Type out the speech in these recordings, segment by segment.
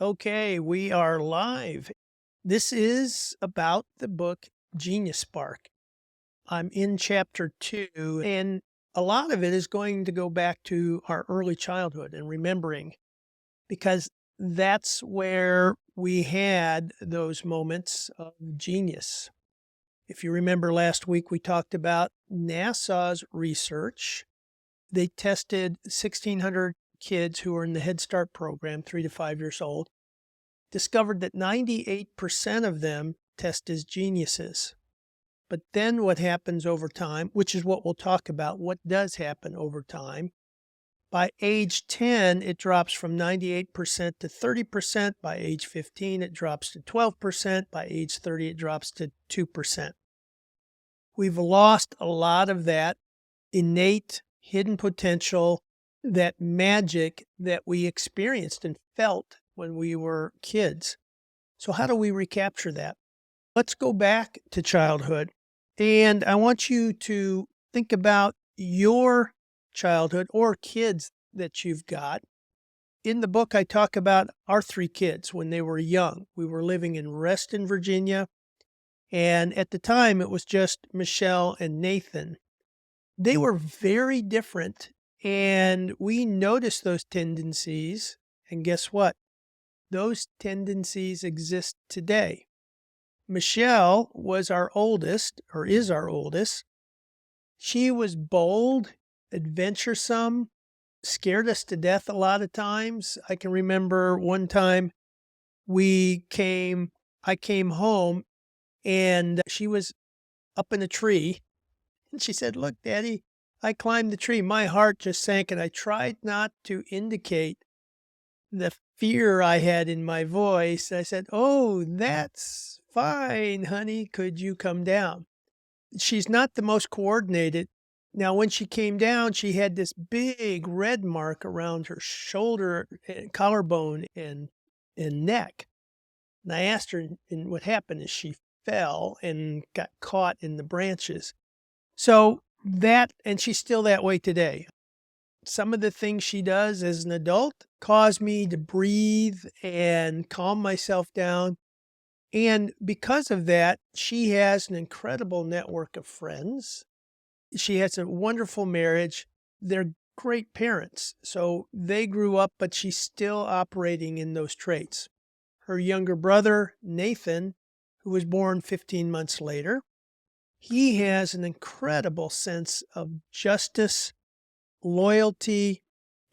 Okay, we are live. This is about the book Genius Spark. I'm in chapter 2, and a lot of it is going to go back to our early childhood and remembering because that's where we had those moments of genius. If you remember last week, we talked about NASA's research. They tested 1,600 kids who were in the Head Start program, 3 to 5 years old, discovered that 98% of them test as geniuses. But then what happens over time, which is what we'll talk about, what does happen over time, by age 10, it drops from 98% to 30%. By age 15, it drops to 12%. By age 30, it drops to 2%. We've lost a lot of that innate hidden potential, that magic that we experienced and felt when we were kids. So how do we recapture that? Let's go back to childhood. And I want you to think about your childhood or kids that you've got. In the book, I talk about our 3 kids when they were young. We were living in Reston, Virginia. And at the time, it was just Michelle and Nathan. They were very different. And we noticed those tendencies. And guess what? Those tendencies exist today. Michelle was our oldest, or is our oldest. She was bold, adventuresome, scared us to death a lot of times. I can remember one time I came home and she was up in a tree and she said, "Look, Daddy, I climbed the tree." My heart just sank and I tried not to indicate the fear I had in my voice. I said, "Oh, that's fine, honey. Could you come down?" She's not the most coordinated. Now, when she came down, she had this big red mark around her shoulder, and collarbone, and neck. And I asked her, and what happened is she fell and got caught in the branches. So and she's still that way today. Some of the things she does as an adult cause me to breathe and calm myself down. And because of that, she has an incredible network of friends. She has a wonderful marriage. They're great parents. So they grew up, but she's still operating in those traits. Her younger brother, Nathan, who was born 15 months later, he has an incredible sense of justice, loyalty,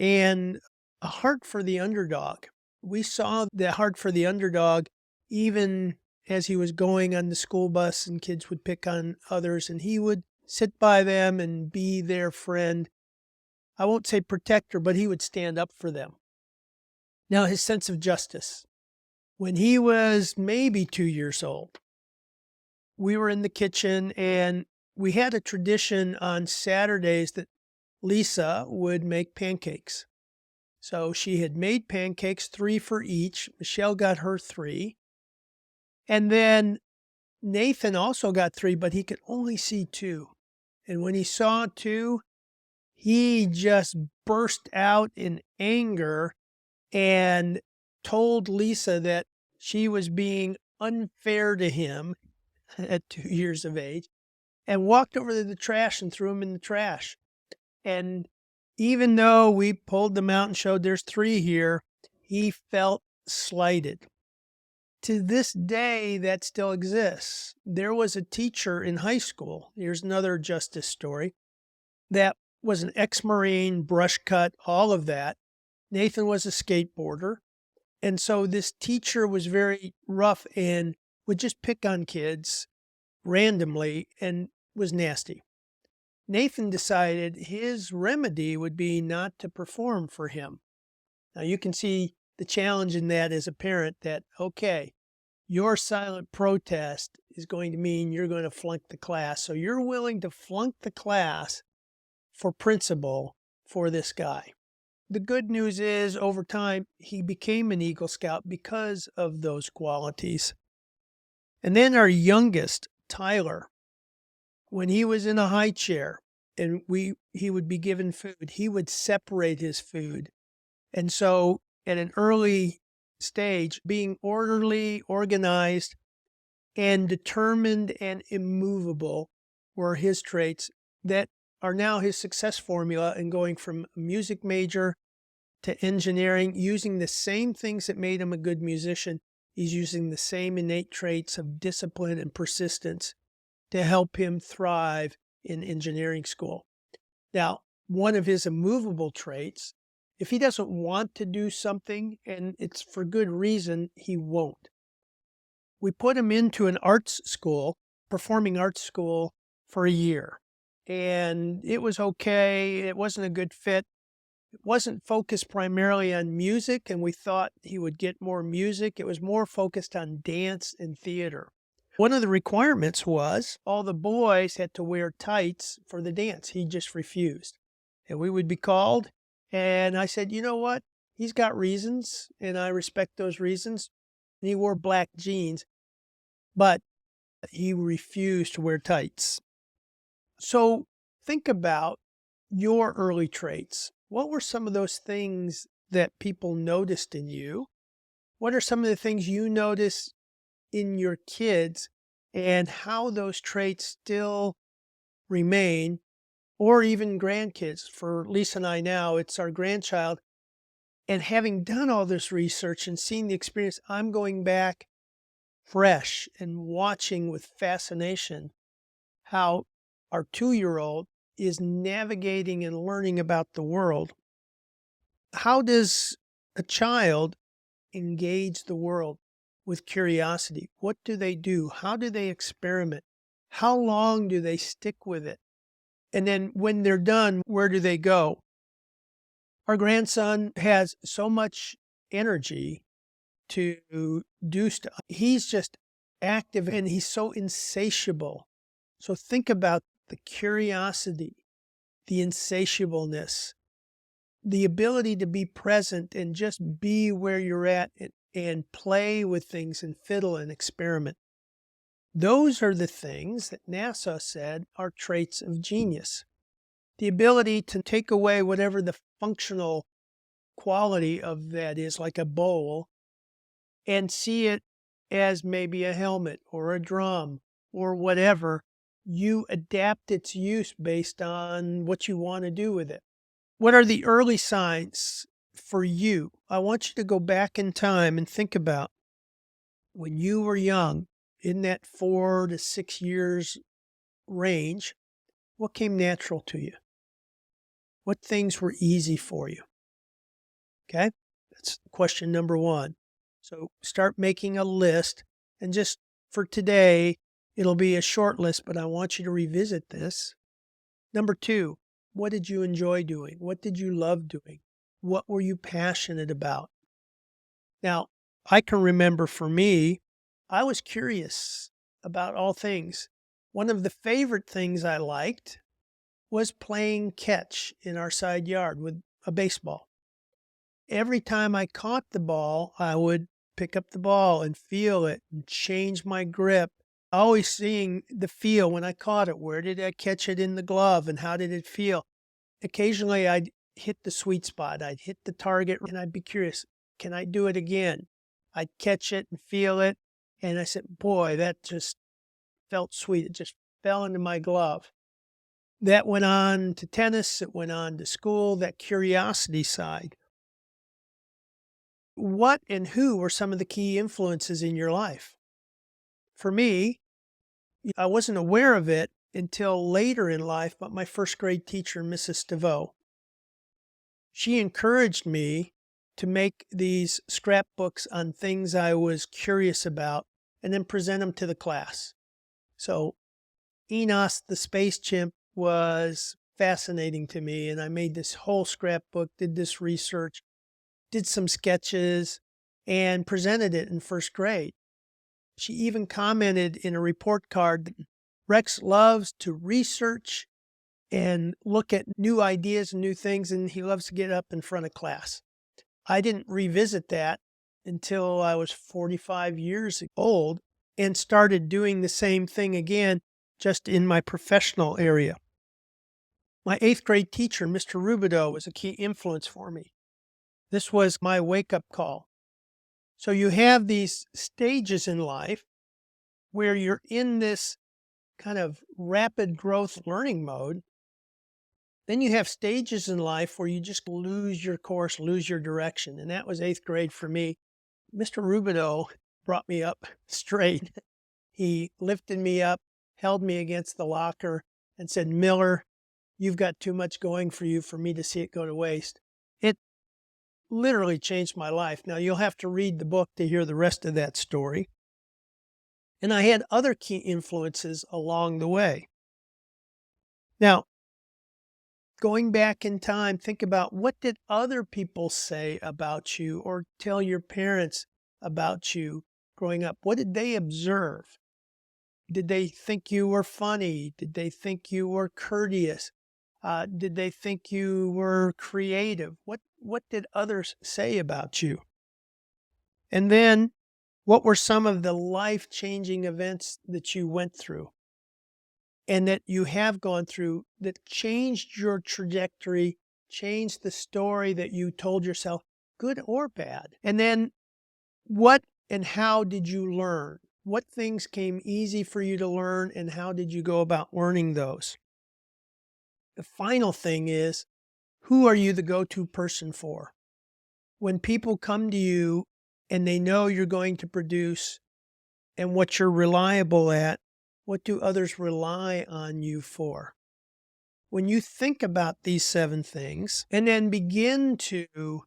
and a heart for the underdog. We saw the heart for the underdog even as he was going on the school bus and kids would pick on others and he would sit by them and be their friend. I won't say protector, but he would stand up for them. Now, his sense of justice. When he was maybe 2 years old, we were in the kitchen and we had a tradition on Saturdays that Lisa would make pancakes. So she had made pancakes, 3 for each. Michelle got her 3. And then Nathan also got 3, but he could only see 2. And when he saw 2, he just burst out in anger and told Lisa that she was being unfair to him at 2 years of age and walked over to the trash and threw him in the trash. And even though we pulled them out and showed there's 3 here, he felt slighted. To this day, that still exists. There was a teacher in high school, here's another justice story, that was an ex-Marine, brush cut, all of that. Nathan was a skateboarder. And so this teacher was very rough and would just pick on kids randomly and was nasty. Nathan decided his remedy would be not to perform for him. Now you can see the challenge in that as a parent that, okay, your silent protest is going to mean you're going to flunk the class. So you're willing to flunk the class for principle for this guy. The good news is over time, he became an Eagle Scout because of those qualities. And then our youngest, Tyler, when he was in a high chair and he would be given food, he would separate his food. And so at an early stage, being orderly, organized, and determined and immovable were his traits that are now his success formula in going from a music major to engineering, using the same things that made him a good musician. He's using the same innate traits of discipline and persistence to help him thrive in engineering school. Now, one of his immovable traits, if he doesn't want to do something and it's for good reason, he won't. We put him into an arts school, performing arts school, for a year. And it was okay. It wasn't a good fit. It wasn't focused primarily on music, and we thought he would get more music. It was more focused on dance and theater. One of the requirements was all the boys had to wear tights for the dance. He just refused. And we would be called, and I said, you know what? He's got reasons, and I respect those reasons. And he wore black jeans, but he refused to wear tights. So think about your early traits. What were some of those things that people noticed in you? What are some of the things you notice in your kids, and how those traits still remain, or even grandkids? For Lisa and I now, it's our grandchild. And having done all this research and seen the experience, I'm going back fresh and watching with fascination how our 2-year-old is navigating and learning about the world. How does a child engage the world with curiosity? What do they do? How do they experiment? How long do they stick with it? And then when they're done, where do they go? Our grandson has so much energy to do stuff. He's just active and he's so insatiable. So think about the curiosity, the insatiableness, the ability to be present and just be where you're at and play with things and fiddle and experiment. Those are the things that NASA said are traits of genius. The ability to take away whatever the functional quality of that is, like a bowl, and see it as maybe a helmet or a drum or whatever. You adapt its use based on what you want to do with it. What are the early signs for you? I want you to go back in time and think about when you were young, in that 4 to 6 years range, what came natural to you? What things were easy for you? Okay, that's question number one. So start making a list, and just for today, it'll be a short list, but I want you to revisit this. Number two, what did you enjoy doing? What did you love doing? What were you passionate about? Now, I can remember for me, I was curious about all things. One of the favorite things I liked was playing catch in our side yard with a baseball. Every time I caught the ball, I would pick up the ball and feel it and change my grip. Always seeing the feel when I caught it. Where did I catch it in the glove and how did it feel? Occasionally I'd hit the sweet spot. I'd hit the target and I'd be curious, can I do it again? I'd catch it and feel it. And I said, boy, that just felt sweet. It just fell into my glove. That went on to tennis. It went on to school, that curiosity side. What and who were some of the key influences in your life? For me, I wasn't aware of it until later in life, but my first grade teacher, Mrs. DeVoe, she encouraged me to make these scrapbooks on things I was curious about and then present them to the class. So Enos, the space chimp, was fascinating to me, and I made this whole scrapbook, did this research, did some sketches, and presented it in first grade. She even commented in a report card that Rex loves to research and look at new ideas and new things, and he loves to get up in front of class. I didn't revisit that until I was 45 years old and started doing the same thing again, just in my professional area. My 8th grade teacher, Mr. Rubidoux, was a key influence for me. This was my wake-up call. So you have these stages in life where you're in this kind of rapid growth learning mode. Then you have stages in life where you just lose your course, lose your direction. And that was eighth grade for me. Mr. Rubidoux brought me up straight. He lifted me up, held me against the locker, and said, "Miller, you've got too much going for you for me to see it go to waste." It literally changed my life. Now, you'll have to read the book to hear the rest of that story. And I had other key influences along the way. Now, going back in time, think about, what did other people say about you or tell your parents about you growing up? What did they observe? Did they think you were funny? Did they think you were courteous? Did they think you were creative? What did others say about you? And then, what were some of the life-changing events that you went through and that you have gone through that changed your trajectory, changed the story that you told yourself, good or bad? And then, what and how did you learn? What things came easy for you to learn, and how did you go about learning those? The final thing is, who are you the go-to person for? When people come to you and they know you're going to produce and what you're reliable at, what do others rely on you for? When you think about these 7 things and then begin to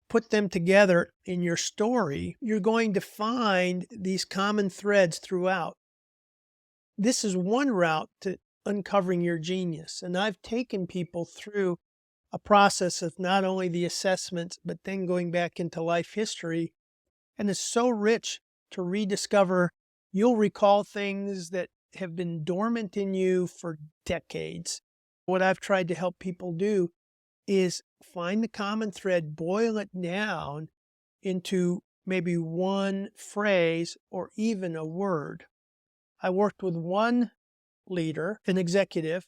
put them together in your story, you're going to find these common threads throughout. This is one route to uncovering your genius. And I've taken people through a process of not only the assessments, but then going back into life history. And it's so rich to rediscover. You'll recall things that have been dormant in you for decades. What I've tried to help people do is find the common thread, boil it down into maybe one phrase or even a word. I worked with one leader, an executive,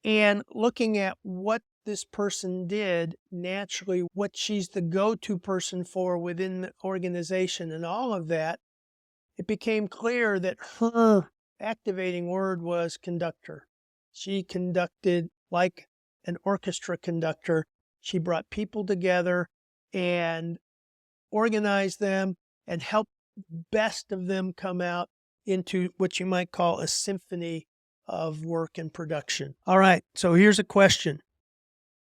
and looking at what this person did naturally, what she's the go-to person for within the organization and all of that, it became clear that her activating word was conductor. She conducted like an orchestra conductor. She brought people together and organized them and helped the best of them come out into what you might call a symphony of work and production. All right, so here's a question.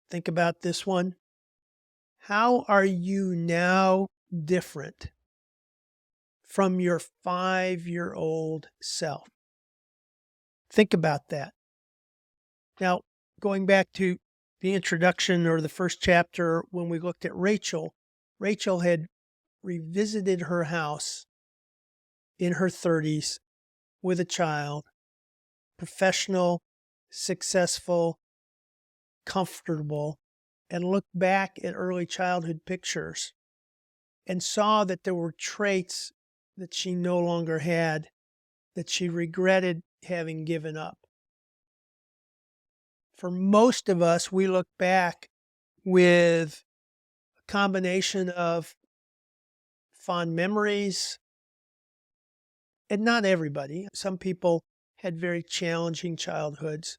Think about this one. How are you now different from your 5-year-old self? Think about that. Now, going back to the introduction or the first chapter when we looked at Rachel, Rachel had revisited her house in her 30s with a child, professional, successful, comfortable, and looked back at early childhood pictures and saw that there were traits that she no longer had, that she regretted having given up. For most of us, we look back with a combination of fond memories, and not everybody. Some people had very challenging childhoods.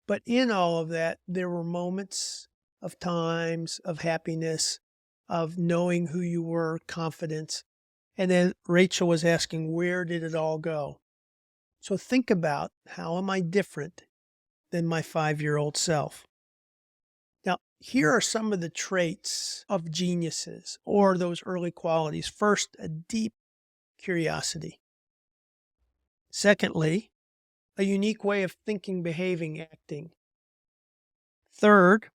But in all of that, there were moments of times of happiness, of knowing who you were, confidence. And then Rachel was asking, where did it all go? So think about, how am I different than my 5-year-old self? Now, here are some of the traits of geniuses or those early qualities. First, a deep curiosity. Secondly, a unique way of thinking, behaving, acting. Third,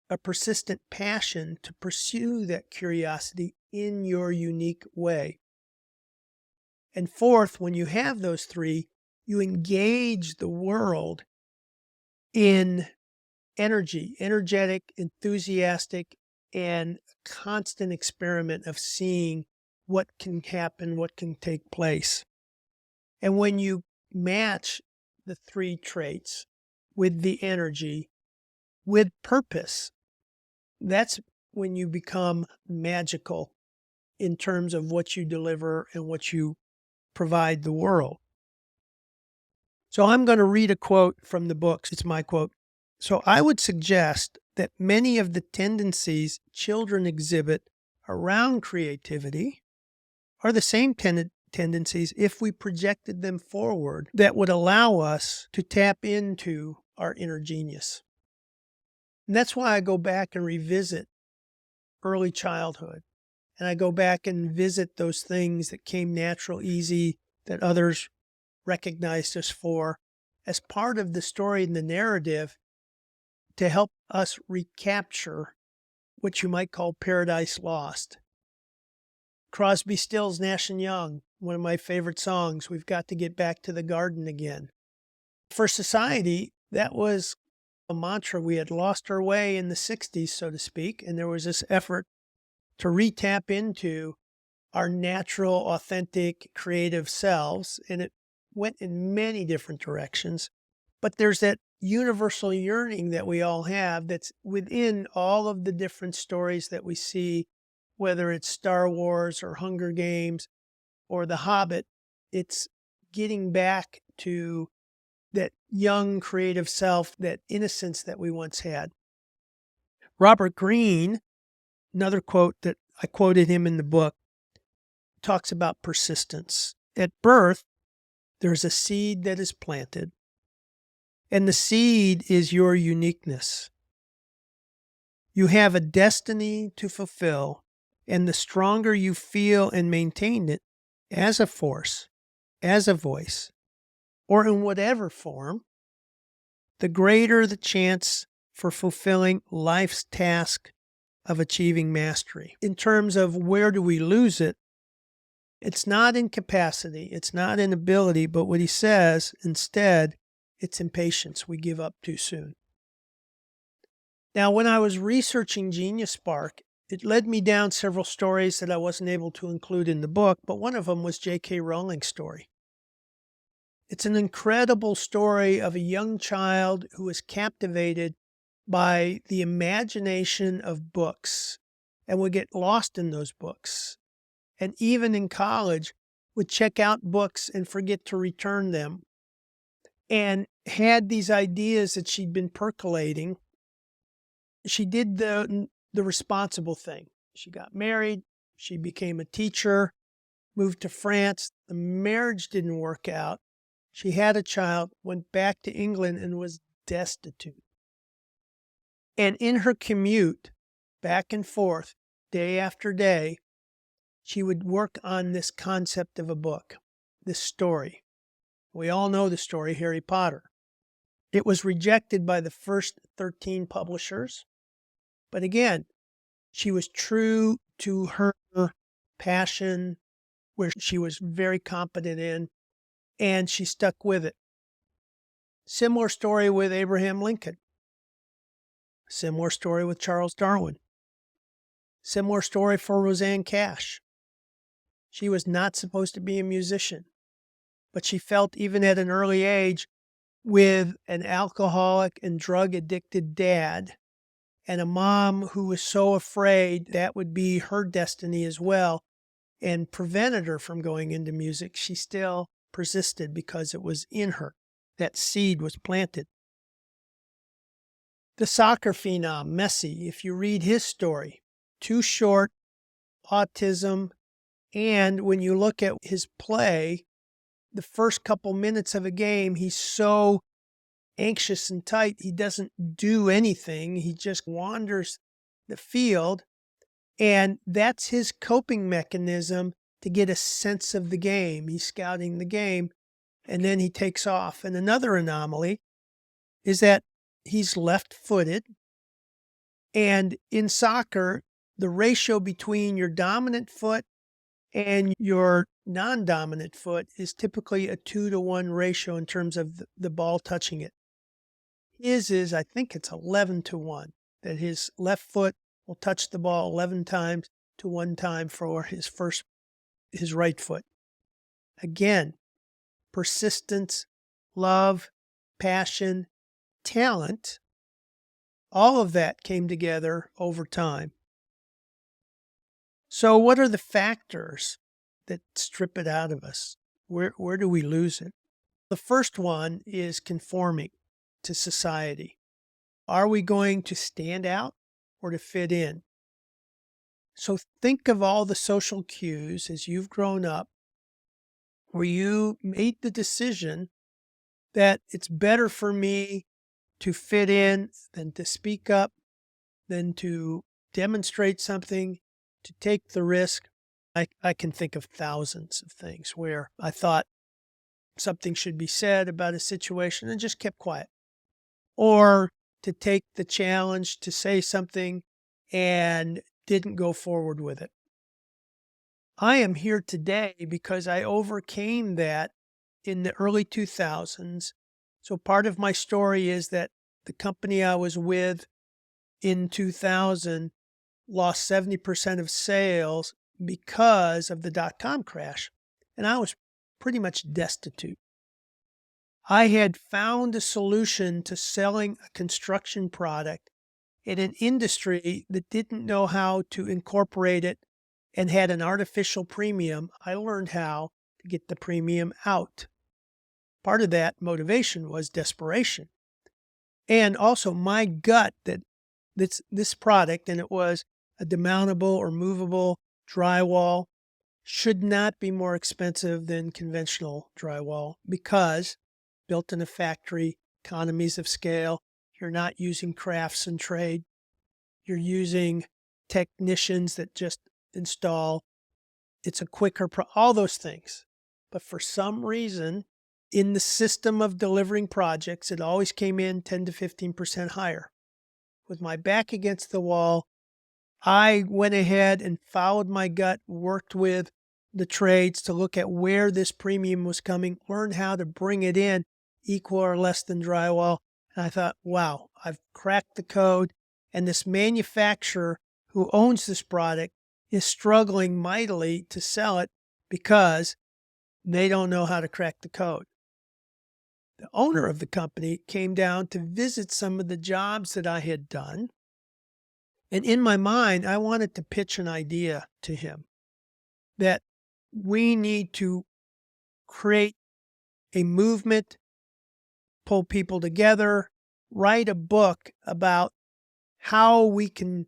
a persistent passion to pursue that curiosity in your unique way. And fourth, when you have those 3, you engage the world in energy, energetic, enthusiastic, and constant experiment of seeing what can happen, what can take place. And when you match the 3 traits with the energy, with purpose, that's when you become magical in terms of what you deliver and what you provide the world. So I'm going to read a quote from the books. It's my quote. So I would suggest that many of the tendencies children exhibit around creativity are the same tendencies if we projected them forward that would allow us to tap into our inner genius. And that's why I go back and revisit early childhood. And I go back and visit those things that came natural, easy, that others recognized us for as part of the story and the narrative to help us recapture what you might call paradise lost. Crosby, Stills, Nash and Young, one of my favorite songs, We've Got to Get Back to the Garden Again. For society, that was a mantra. We had lost our way in the 60s, so to speak, and there was this effort to re-tap into our natural, authentic, creative selves, and it went in many different directions. But there's that universal yearning that we all have that's within all of the different stories that we see, whether it's Star Wars or Hunger Games or The Hobbit. It's getting back to that young, creative self, that innocence that we once had. Robert Greene, another quote that I quoted him in the book, talks about persistence. At birth, there's a seed that is planted, and the seed is your uniqueness. You have a destiny to fulfill, and the stronger you feel and maintain it as a force, as a voice, or in whatever form, the greater the chance for fulfilling life's task of achieving mastery. In terms of where do we lose it, it's not in capacity, it's not in ability, but what he says instead, it's impatience. We give up too soon. Now, when I was researching Genius Spark, it led me down several stories that I wasn't able to include in the book, but one of them was J.K. Rowling's story. It's an incredible story of a young child who is captivated by the imagination of books and would get lost in those books. And even in college, would check out books and forget to return them, and had these ideas that she'd been percolating. She did the responsible thing. She got married, she became a teacher, moved to France. The marriage didn't work out. She had a child, went back to England, and was destitute. And in her commute back and forth, day after day, she would work on this concept of a book, this story. We all know the story, Harry Potter. It was rejected by the first 13 publishers. But again, she was true to her passion, where she was very competent in, and she stuck with it. Similar story with Abraham Lincoln. Similar story with Charles Darwin. Similar story for Roseanne Cash. She was not supposed to be a musician, but she felt even at an early age, with an alcoholic and drug-addicted dad and a mom who was so afraid that would be her destiny as well and prevented her from going into music, she still persisted because it was in her. That seed was planted. The soccer phenom, Messi, if you read his story, too short, autism, and when you look at his play, the first couple minutes of a game, he's so anxious and tight, he doesn't do anything. He just wanders the field, and that's his coping mechanism to get a sense of the game. He's scouting the game, and then he takes off. And another anomaly is that he's left-footed, and in soccer, the ratio between your dominant foot and your non-dominant foot is typically a 2-to-1 ratio in terms of the ball touching it. His is, I think it's 11-to-1, that his left foot will touch the ball 11 times to 1 time for his right foot. Again, persistence, love, passion, talent, all of that came together over time. So what are the factors that strip it out of us? Where do we lose it? The first one is conforming to society. Are we going to stand out or to fit in? So think of all the social cues as you've grown up where you made the decision that it's better for me to fit in than to speak up, than to demonstrate something, to take the risk. I can think of thousands of things where I thought something should be said about a situation and just kept quiet, or to take the challenge to say something and didn't go forward with it. I am here today because I overcame that in the early 2000s. So part of my story is that the company I was with in 2000 lost 70% of sales because of the dot-com crash, and I was pretty much destitute. I had found a solution to selling a construction product in an industry that didn't know how to incorporate it and had an artificial premium. I learned how to get the premium out. Part of that motivation was desperation. And also my gut that this product, and it was a demountable or movable drywall, should not be more expensive than conventional drywall because built in a factory, economies of scale, you're not using crafts and trade. You're using technicians that just install. It's a quicker, all those things. But for some reason, in the system of delivering projects, it always came in 10 to 15% higher. With my back against the wall, I went ahead and followed my gut, worked with the trades to look at where this premium was coming, learned how to bring it in equal or less than drywall. And I thought, wow, I've cracked the code. And this manufacturer who owns this product is struggling mightily to sell it because they don't know how to crack the code. The owner of the company came down to visit some of the jobs that I had done. And in my mind, I wanted to pitch an idea to him that we need to create a movement, pull people together, write a book about how we can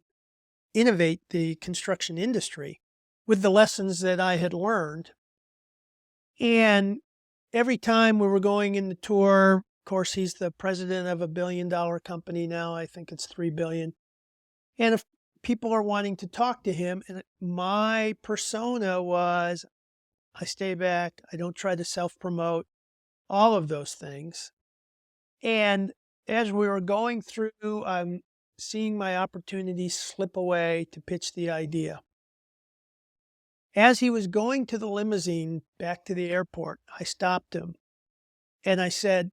innovate the construction industry with the lessons that I had learned. And every time we were going in the tour, of course, he's the president of a $1 billion company now. I think it's $3 billion. And if people are wanting to talk to him, and my persona was, I stay back, I don't try to self-promote, all of those things. And as we were going through, I'm seeing my opportunities slip away to pitch the idea. As he was going to the limousine back to the airport, I stopped him and I said,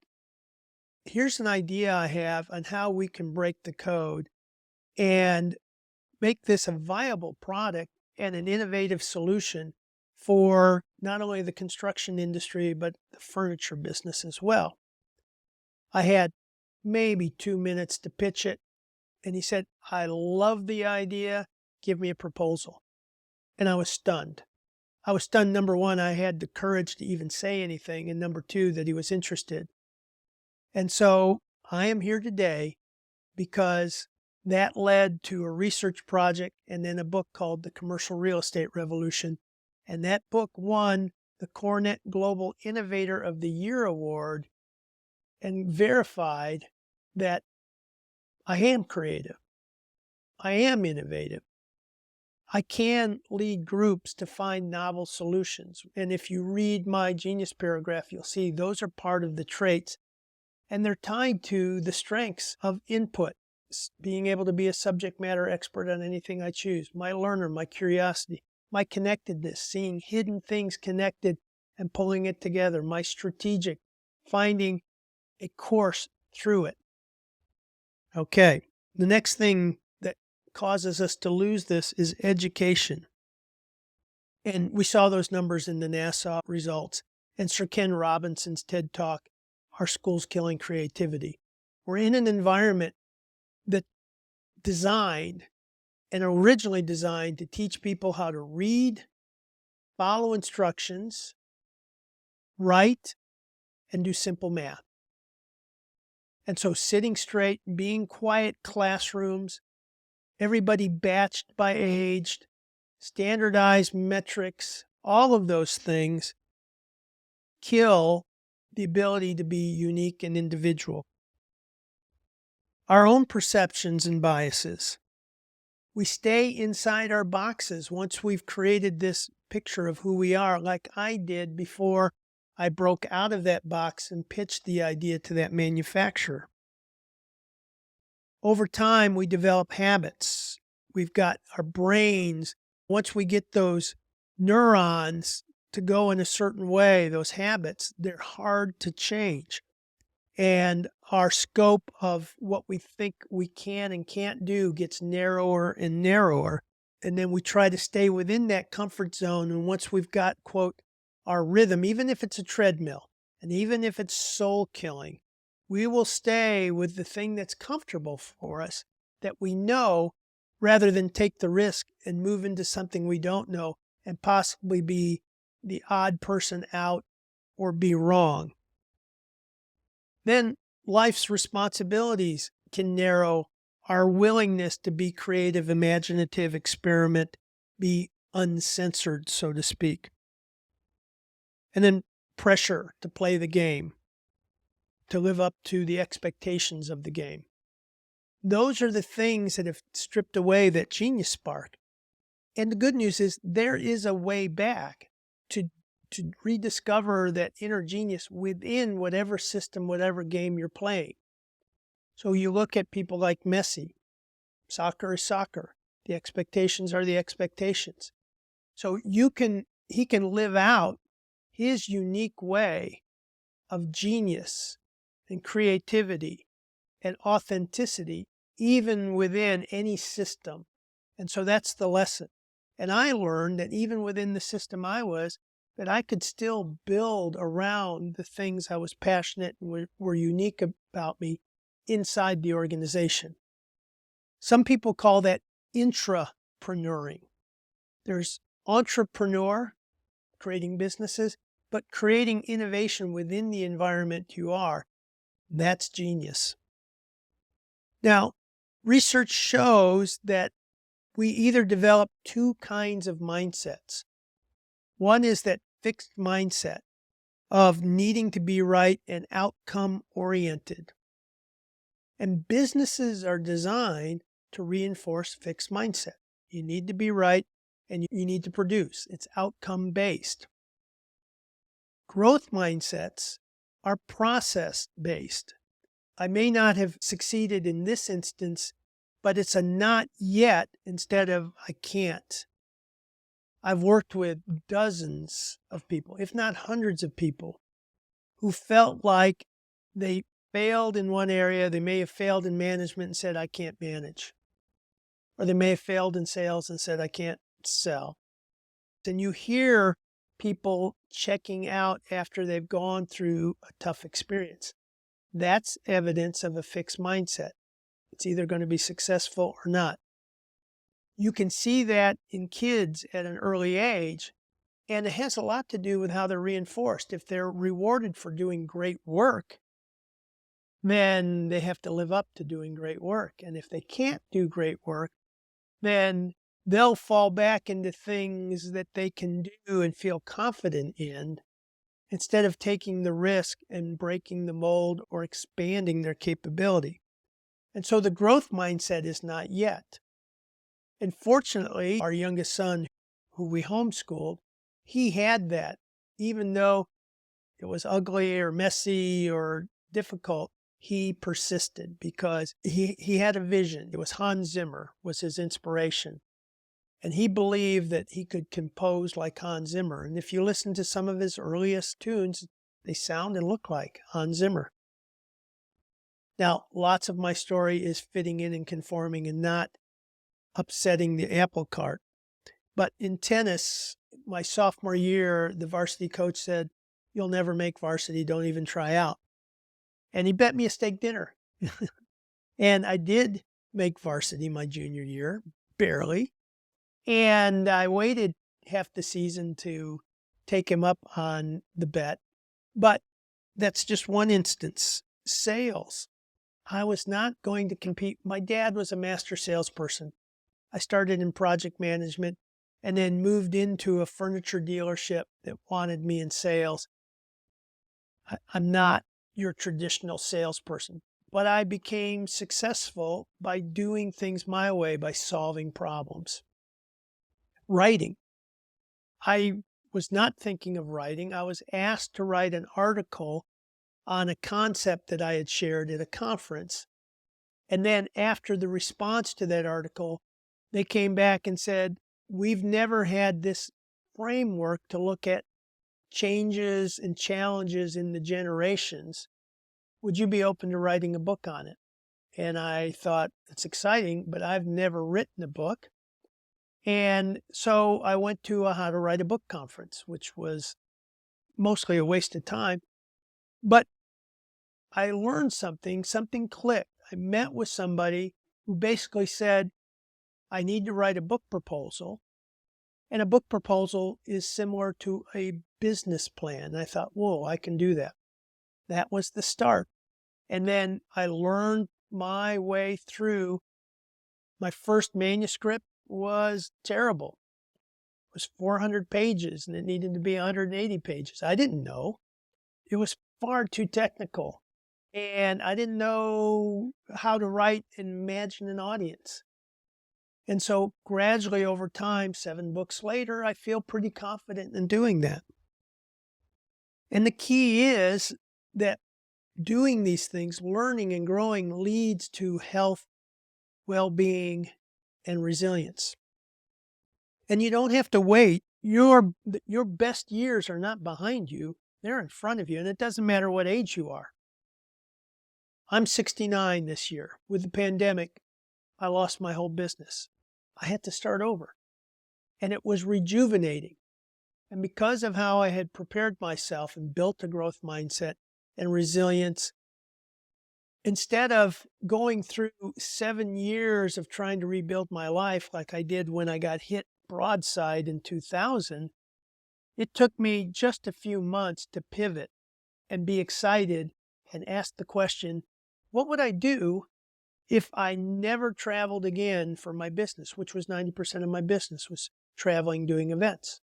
here's an idea I have on how we can break the code and make this a viable product and an innovative solution for not only the construction industry, but the furniture business as well. I had maybe 2 minutes to pitch it. And he said, I love the idea. Give me a proposal. And I was stunned. I was stunned, number one, I had the courage to even say anything. And number two, that he was interested. And so I am here today because that led to a research project and then a book called The Commercial Real Estate Revolution. And that book won the Cornet Global Innovator of the Year Award and verified that I am creative. I am innovative. I can lead groups to find novel solutions. And if you read my genius paragraph, you'll see those are part of the traits. And they're tied to the strengths of input, being able to be a subject matter expert on anything I choose, my learner, my curiosity, my connectedness, seeing hidden things connected and pulling it together, my strategic, finding a course through it. Okay, the next thing that causes us to lose this is education. And we saw those numbers in the NASA results and Sir Ken Robinson's TED Talk, Our Schools Killing Creativity. We're in an environment that's designed and originally designed to teach people how to read, follow instructions, write, and do simple math. And so sitting straight, being quiet classrooms, everybody batched by age, standardized metrics, all of those things kill the ability to be unique and individual. Our own perceptions and biases. We stay inside our boxes once we've created this picture of who we are, like I did before I broke out of that box and pitched the idea to that manufacturer. Over time, we develop habits. We've got our brains. Once we get those neurons to go in a certain way, those habits, they're hard to change. And our scope of what we think we can and can't do gets narrower and narrower. And then we try to stay within that comfort zone. And once we've got, quote, our rhythm, even if it's a treadmill, and even if it's soul killing, we will stay with the thing that's comfortable for us, that we know, rather than take the risk and move into something we don't know and possibly be the odd person out or be wrong. Then life's responsibilities can narrow our willingness to be creative, imaginative, experiment, be uncensored, so to speak. And then pressure to play the game, to live up to the expectations of the game. Those are the things that have stripped away that genius spark. And the good news is there is a way back to rediscover that inner genius within whatever system, whatever game you're playing. So you look at people like Messi. Soccer is soccer. The expectations are the expectations. So he can live out his unique way of genius and creativity and authenticity even within any system. And so that's the lesson. And I learned that even within the system I was, that I could still build around the things I was passionate and were unique about me inside the organization. Some people call that intrapreneuring. There's entrepreneur, creating businesses, but creating innovation within the environment you are, that's genius. Now, research shows that we either develop two kinds of mindsets. One is that fixed mindset of needing to be right and outcome oriented. And businesses are designed to reinforce fixed mindset. You need to be right and you need to produce. It's outcome based. Growth mindsets are process based. I may not have succeeded in this instance, but it's a not yet instead of I can't. I've worked with dozens of people, if not hundreds of people, who felt like they failed in one area. They may have failed in management and said, I can't manage. Or they may have failed in sales and said, I can't sell. And you hear people checking out after they've gone through a tough experience. That's evidence of a fixed mindset. It's either going to be successful or not. You can see that in kids at an early age, and it has a lot to do with how they're reinforced. If they're rewarded for doing great work, then they have to live up to doing great work. And if they can't do great work, then they'll fall back into things that they can do and feel confident in instead of taking the risk and breaking the mold or expanding their capability. And so the growth mindset is not yet. And fortunately, our youngest son, who we homeschooled, he had that. Even though it was ugly or messy or difficult, he persisted because he had a vision. It was Hans Zimmer was his inspiration. And he believed that he could compose like Hans Zimmer. And if you listen to some of his earliest tunes, they sound and look like Hans Zimmer. Now, lots of my story is fitting in and conforming and not upsetting the apple cart. But in tennis, my sophomore year, the varsity coach said, you'll never make varsity, don't even try out. And he bet me a steak dinner. And I did make varsity my junior year, barely. And I waited half the season to take him up on the bet. But that's just one instance. Sales. I was not going to compete. My dad was a master salesperson. I started in project management and then moved into a furniture dealership that wanted me in sales. I'm not your traditional salesperson, but I became successful by doing things my way, by solving problems. Writing. I was not thinking of writing. I was asked to write an article on a concept that I had shared at a conference. And then after the response to that article, they came back and said, we've never had this framework to look at changes and challenges in the generations. Would you be open to writing a book on it? And I thought, it's exciting, but I've never written a book. And so I went to a How to Write a Book conference, which was mostly a waste of time. But I learned something clicked. I met with somebody who basically said, I need to write a book proposal. And a book proposal is similar to a business plan. And I thought, whoa, I can do that. That was the start. And then I learned my way through. My first manuscript was terrible. It was 400 pages and it needed to be 180 pages. I didn't know. It was far too technical. And I didn't know how to write and imagine an audience. And so gradually over time, 7 books later, I feel pretty confident in doing that. And the key is that doing these things, learning and growing, leads to health, well-being, and resilience. And you don't have to wait. Your best years are not behind you. They're in front of you. And it doesn't matter what age you are. I'm 69 this year. With the pandemic, I lost my whole business. I had to start over. And it was rejuvenating. And because of how I had prepared myself and built a growth mindset and resilience, instead of going through 7 years of trying to rebuild my life like I did when I got hit broadside in 2000, it took me just a few months to pivot and be excited and ask the question, what would I do if I never traveled again for my business, which was 90% of my business was traveling, doing events.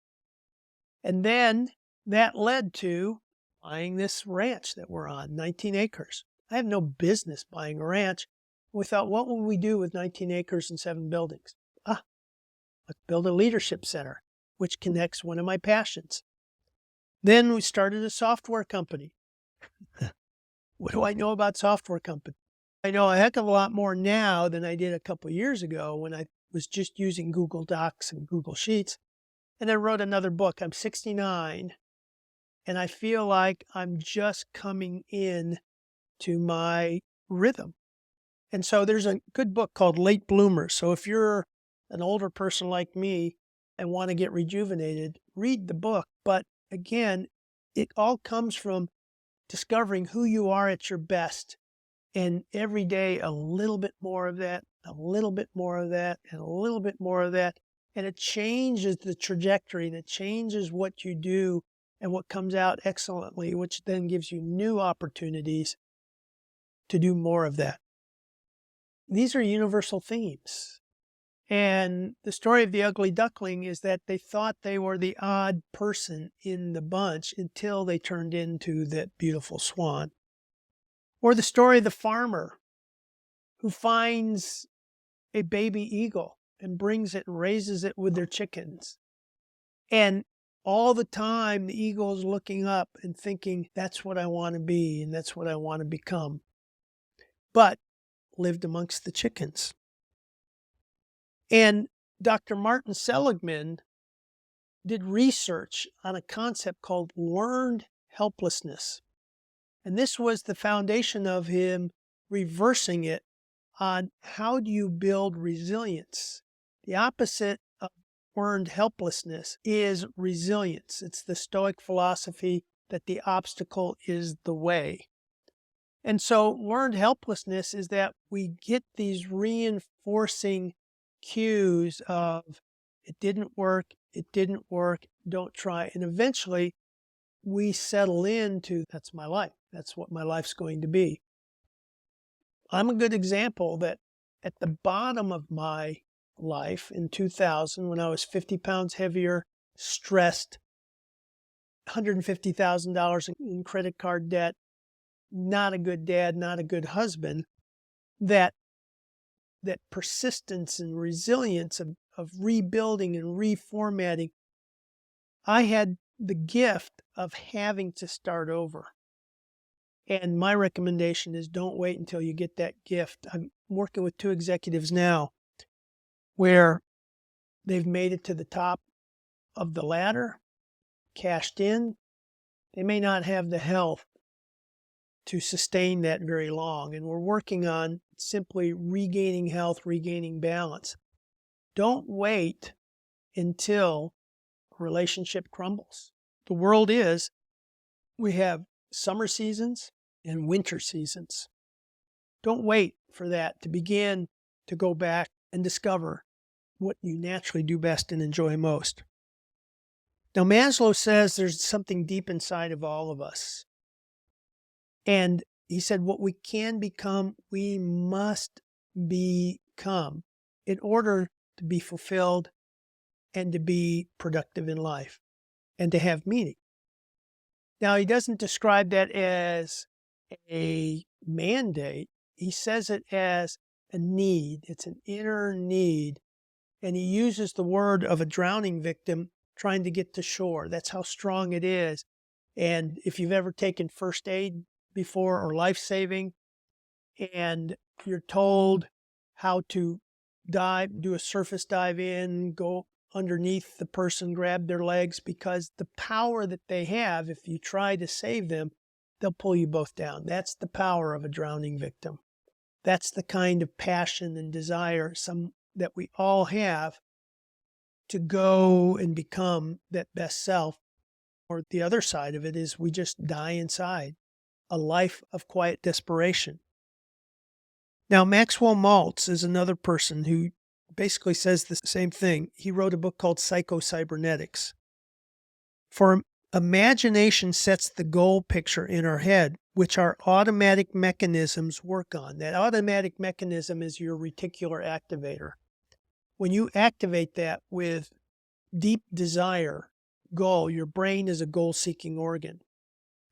And then that led to buying this ranch that we're on, 19 acres. I have no business buying a ranch. We thought, what will we do with 19 acres and 7 buildings? Let's build a leadership center, which connects one of my passions. Then we started a software company. What do I know about software companies? I know a heck of a lot more now than I did a couple of years ago when I was just using Google Docs and Google Sheets. And I wrote another book. I'm 69, and I feel like I'm just coming in to my rhythm. And so there's a good book called Late Bloomers. So if you're an older person like me and want to get rejuvenated, read the book. But again, it all comes from discovering who you are at your best. And every day, a little bit more of that, a little bit more of that, and a little bit more of that. And it changes the trajectory and it changes what you do and what comes out excellently, which then gives you new opportunities to do more of that. These are universal themes. And the story of the ugly duckling is that they thought they were the odd person in the bunch until they turned into that beautiful swan. Or the story of the farmer who finds a baby eagle and brings it and raises it with their chickens. And all the time, the eagle is looking up and thinking, that's what I want to be and that's what I want to become. But lived amongst the chickens. And Dr. Martin Seligman did research on a concept called learned helplessness. And this was the foundation of him reversing it on how do you build resilience. The opposite of learned helplessness is resilience. It's the Stoic philosophy that the obstacle is the way. And so learned helplessness is that we get these reinforcing cues of it didn't work, don't try. And eventually we settle into that's my life. That's what my life's going to be. I'm a good example that at the bottom of my life in 2000, when I was 50 pounds heavier, stressed, $150,000 in credit card debt, not a good dad, not a good husband, that persistence and resilience of rebuilding and reformatting, I had the gift of having to start over. And my recommendation is don't wait until you get that gift. I'm working with 2 executives now where they've made it to the top of the ladder, cashed in. They may not have the health to sustain that very long. And we're working on simply regaining health, regaining balance. Don't wait until a relationship crumbles. The world is, we have summer seasons and winter seasons. Don't wait for that to begin to go back and discover what you naturally do best and enjoy most. Now, Maslow says there's something deep inside of all of us. And he said, what we can become, we must become in order to be fulfilled and to be productive in life and to have meaning. Now, he doesn't describe that as a mandate. He says it as a need. It's an inner need. And he uses the word of a drowning victim trying to get to shore. That's how strong it is. And if you've ever taken first aid before or life-saving, and you're told how to dive, do a surface dive in, go underneath the person, grab their legs, because the power that they have, if you try to save them, they'll pull you both down. That's the power of a drowning victim. That's the kind of passion and desire that we all have to go and become that best self. Or the other side of it is we just die inside, a life of quiet desperation. Now, Maxwell Maltz is another person who basically says the same thing. He wrote a book called Psycho-Cybernetics. For imagination sets the goal picture in our head, which our automatic mechanisms work on. That automatic mechanism is your reticular activator. When you activate that with deep desire, goal, your brain is a goal-seeking organ.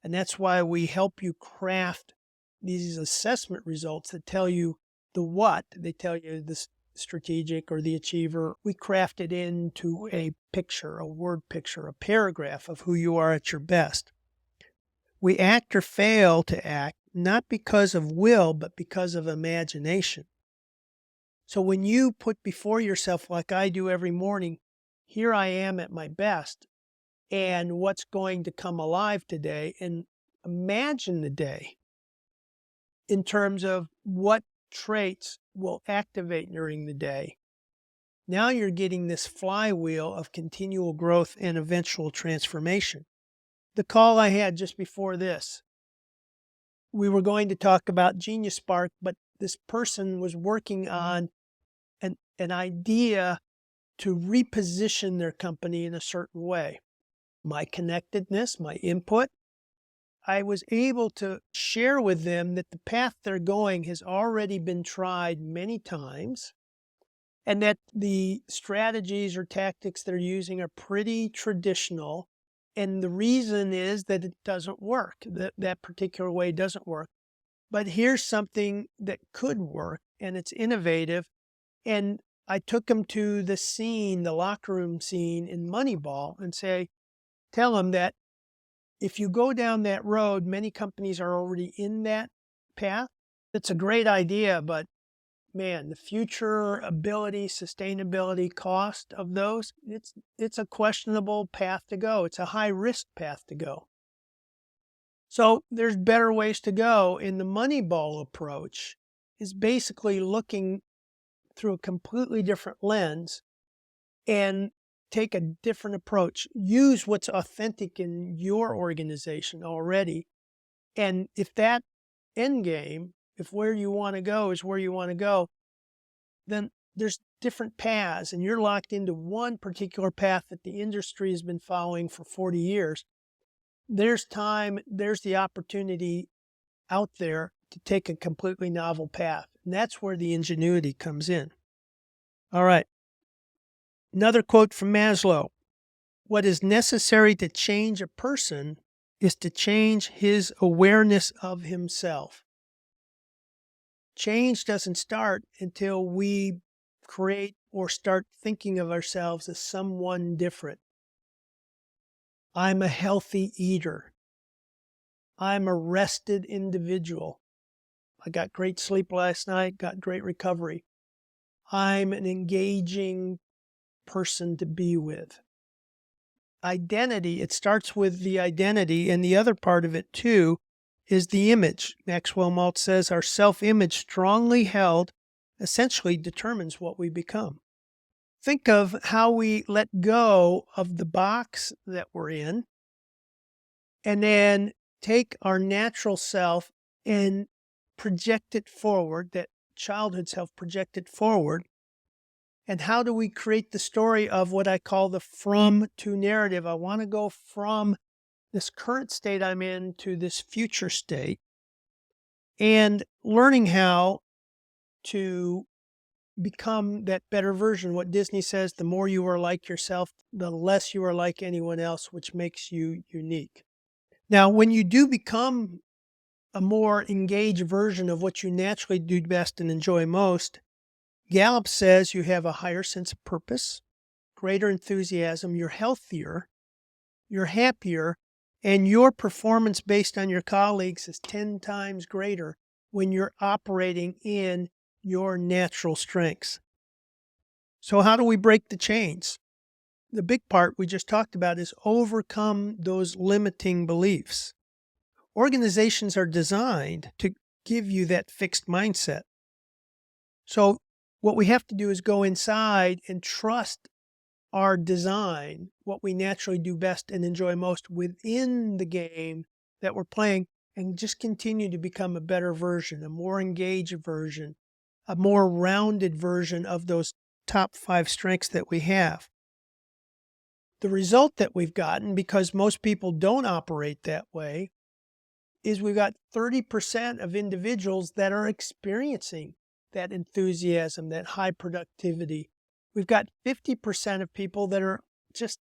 And that's why we help you craft these assessment results that tell you the what. They tell you the strategic or the achiever. We craft it into a picture, a word picture, a paragraph of who you are at your best. We act or fail to act not because of will, but because of imagination. So when you put before yourself, like I do every morning, here I am at my best, and what's going to come alive today, and imagine the day in terms of what traits will activate during the day. Now you're getting this flywheel of continual growth and eventual transformation. The call I had just before this, we were going to talk about Genius Spark, but this person was working on an idea to reposition their company in a certain way. My connectedness, my input, I was able to share with them that the path they're going has already been tried many times, and that the strategies or tactics they're using are pretty traditional. And the reason is that it doesn't work. That particular way doesn't work. But here's something that could work, and it's innovative. And I took them to the scene, the locker room scene in Moneyball, and tell them that if you go down that road, many companies are already in that path. It's a great idea, but man, the future ability, sustainability, cost of those, it's a questionable path to go. It's a high risk path to go. So there's better ways to go. And the Moneyball approach is basically looking through a completely different lens and take a different approach. Use what's authentic in your organization already. And if that end game, if where you want to go is where you want to go, then there's different paths and you're locked into one particular path that the industry has been following for 40 years, there's the opportunity out there to take a completely novel path. And that's where the ingenuity comes in. All right. Another quote from Maslow: what is necessary to change a person is to change his awareness of himself. Change doesn't start until we create or start thinking of ourselves as someone different. I'm a healthy eater. I'm a rested individual. I got great sleep last night, got great recovery. I'm an engaging person to be with. Identity, it starts with the identity, and the other part of it too is the image. Maxwell Maltz says our self-image, strongly held, essentially determines what we become. Think of how we let go of the box that we're in and then take our natural self and project it forward, that childhood self projected forward. And how do we create the story of what I call the from to narrative? I want to go from this current state I'm in to this future state, and learning how to become that better version. What Disney says, the more you are like yourself, the less you are like anyone else, which makes you unique. Now, when you do become a more engaged version of what you naturally do best and enjoy most, Gallup says you have a higher sense of purpose, greater enthusiasm, you're healthier, you're happier, and your performance based on your colleagues is 10 times greater when you're operating in your natural strengths. So how do we break the chains? The big part we just talked about is overcome those limiting beliefs. Organizations are designed to give you that fixed mindset. So what we have to do is go inside and trust our design, what we naturally do best and enjoy most within the game that we're playing, and just continue to become a better version, a more engaged version, a more rounded version of those top 5 strengths that we have. The result that we've gotten, because most people don't operate that way, is we've got 30% of individuals that are experiencing that enthusiasm, that high productivity. We've got 50% of people that are just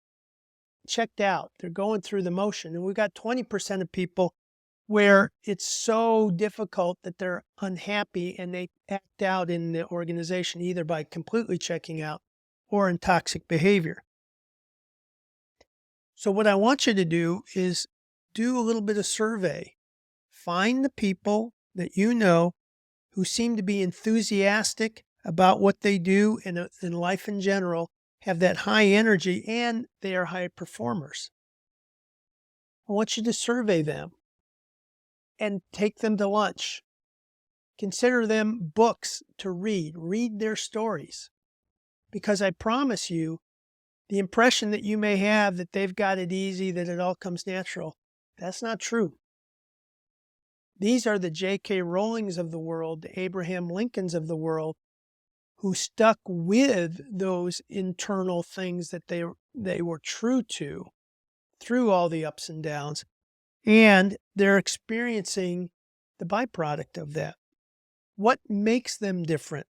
checked out. They're going through the motion. And we've got 20% of people where it's so difficult that they're unhappy and they act out in the organization either by completely checking out or in toxic behavior. So what I want you to do is do a little bit of survey. Find the people that you know who seem to be enthusiastic about what they do in life in general, have that high energy, and they are high performers. I want you to survey them and take them to lunch. Consider them books to read. Read their stories. Because I promise you, the impression that you may have that they've got it easy, that it all comes natural, that's not true. These are the J.K. Rowlings of the world, the Abraham Lincolns of the world, who stuck with those internal things that they were true to through all the ups and downs, and they're experiencing the byproduct of that. What makes them different?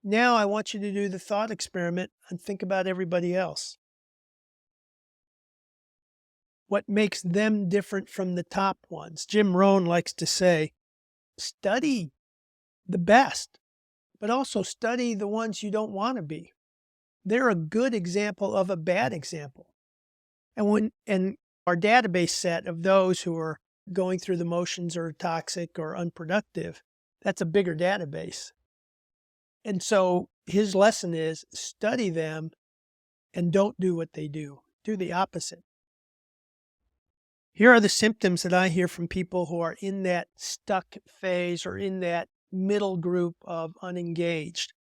Now I want you to do the thought experiment and think about everybody else. What makes them different from the top ones? Jim Rohn likes to say, study the best, but also study the ones you don't want to be. They're a good example of a bad example. And our database set of those who are going through the motions or toxic or unproductive, that's a bigger database. And so his lesson is study them and don't do what they do. Do the opposite. Here are the symptoms that I hear from people who are in that stuck phase or in that middle group of unengaged.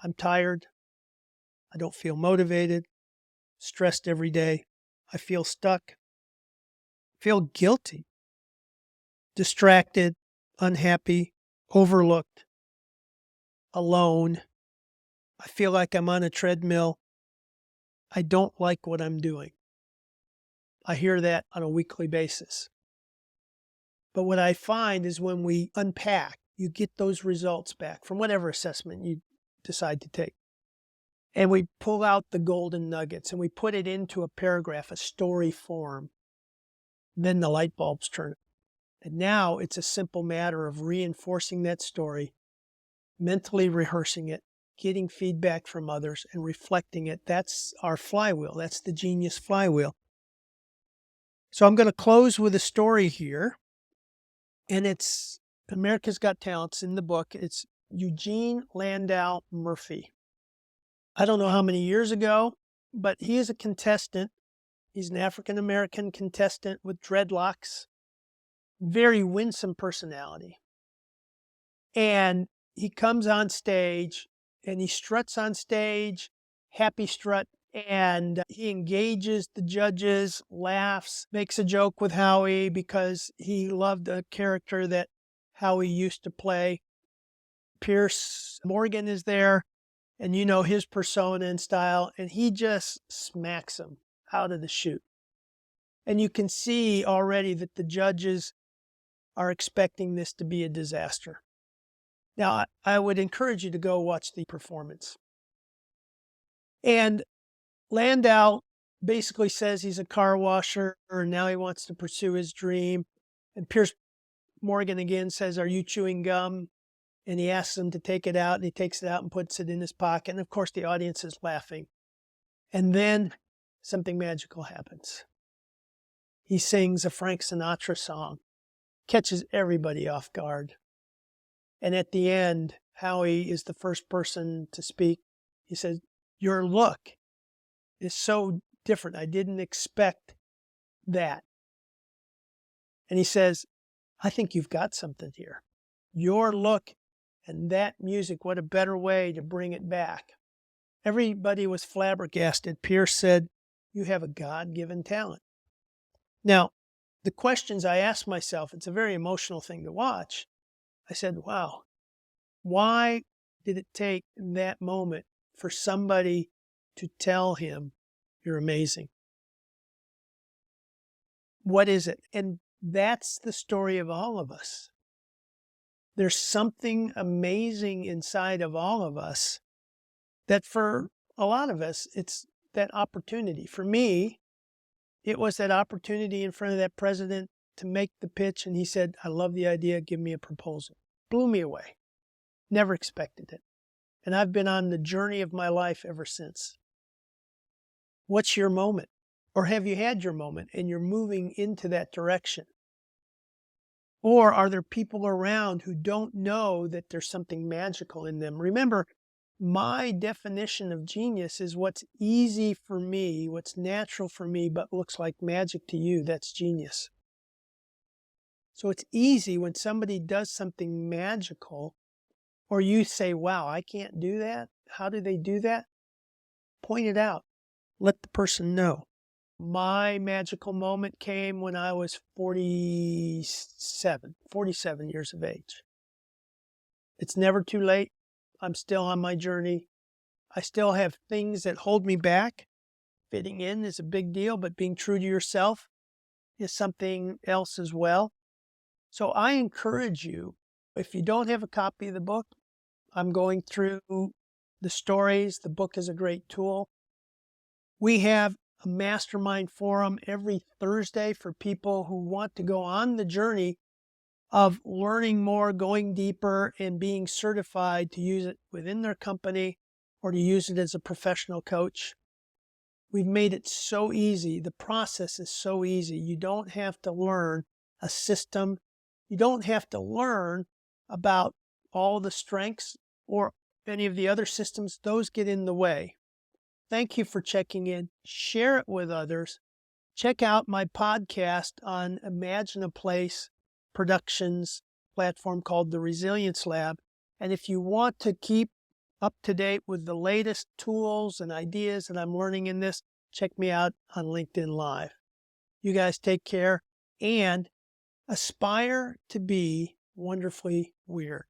I'm tired. I don't feel motivated. Stressed every day. I feel stuck. Feel guilty. Distracted. Unhappy. Overlooked. Alone. I feel like I'm on a treadmill. I don't like what I'm doing. I hear that on a weekly basis. But what I find is when we unpack, you get those results back from whatever assessment you decide to take. And we pull out the golden nuggets and we put it into a paragraph, a story form. Then the light bulbs turn. And now it's a simple matter of reinforcing that story, mentally rehearsing it, getting feedback from others, and reflecting it. That's our flywheel. That's the genius flywheel. So I'm going to close with a story here. And it's America's Got Talents in the book. It's Eugene Landau Murphy. I don't know how many years ago, but he is a contestant. He's an African-American contestant with dreadlocks, very winsome personality. And he comes on stage and he struts on stage, happy strut, and he engages the judges, laughs, makes a joke with Howie because he loved a character that Howie used to play. Pierce Morgan is there, and you know his persona and style, and he just smacks him out of the chute. And you can see already that the judges are expecting this to be a disaster. Now, I would encourage you to go watch the performance. And Landau basically says he's a car washer, and now he wants to pursue his dream. And Pierce Morgan again says, "Are you chewing gum?" And he asks him to take it out, and he takes it out and puts it in his pocket. And of course, the audience is laughing. And then something magical happens. He sings a Frank Sinatra song, catches everybody off guard. And at the end, Howie is the first person to speak. He says, "Your look is so different. I didn't expect that." And he says, "I think you've got something here. Your look and that music, what a better way to bring it back." Everybody was flabbergasted. Pierce said, "You have a God-given talent." Now, the questions I asked myself, it's a very emotional thing to watch. I said, wow, why did it take that moment for somebody to tell him, "You're amazing"? What is it? And that's the story of all of us. There's something amazing inside of all of us that for a lot of us, it's that opportunity. For me, it was that opportunity in front of that president to make the pitch. And he said, "I love the idea. Give me a proposal." Blew me away. Never expected it. And I've been on the journey of my life ever since. What's your moment? Or have you had your moment and you're moving into that direction? Or are there people around who don't know that there's something magical in them? Remember, my definition of genius is what's easy for me, what's natural for me, but looks like magic to you. That's genius. So it's easy when somebody does something magical, or you say, "Wow, I can't do that. How do they do that?" Point it out. Let the person know. My magical moment came when I was 47 years of age. It's never too late. I'm still on my journey. I still have things that hold me back. Fitting in is a big deal, but being true to yourself is something else as well. So I encourage you, if you don't have a copy of the book, I'm going through the stories. The book is a great tool. We have a mastermind forum every Thursday for people who want to go on the journey of learning more, going deeper, and being certified to use it within their company or to use it as a professional coach. We've made it so easy. The process is so easy. You don't have to learn a system. You don't have to learn about all the strengths or any of the other systems. Those get in the way. Thank you for checking in. Share it with others. Check out my podcast on Imagine a Place Productions platform called the Resilience Lab. And if you want to keep up to date with the latest tools and ideas that I'm learning in this, check me out on LinkedIn Live. You guys take care and aspire to be wonderfully weird.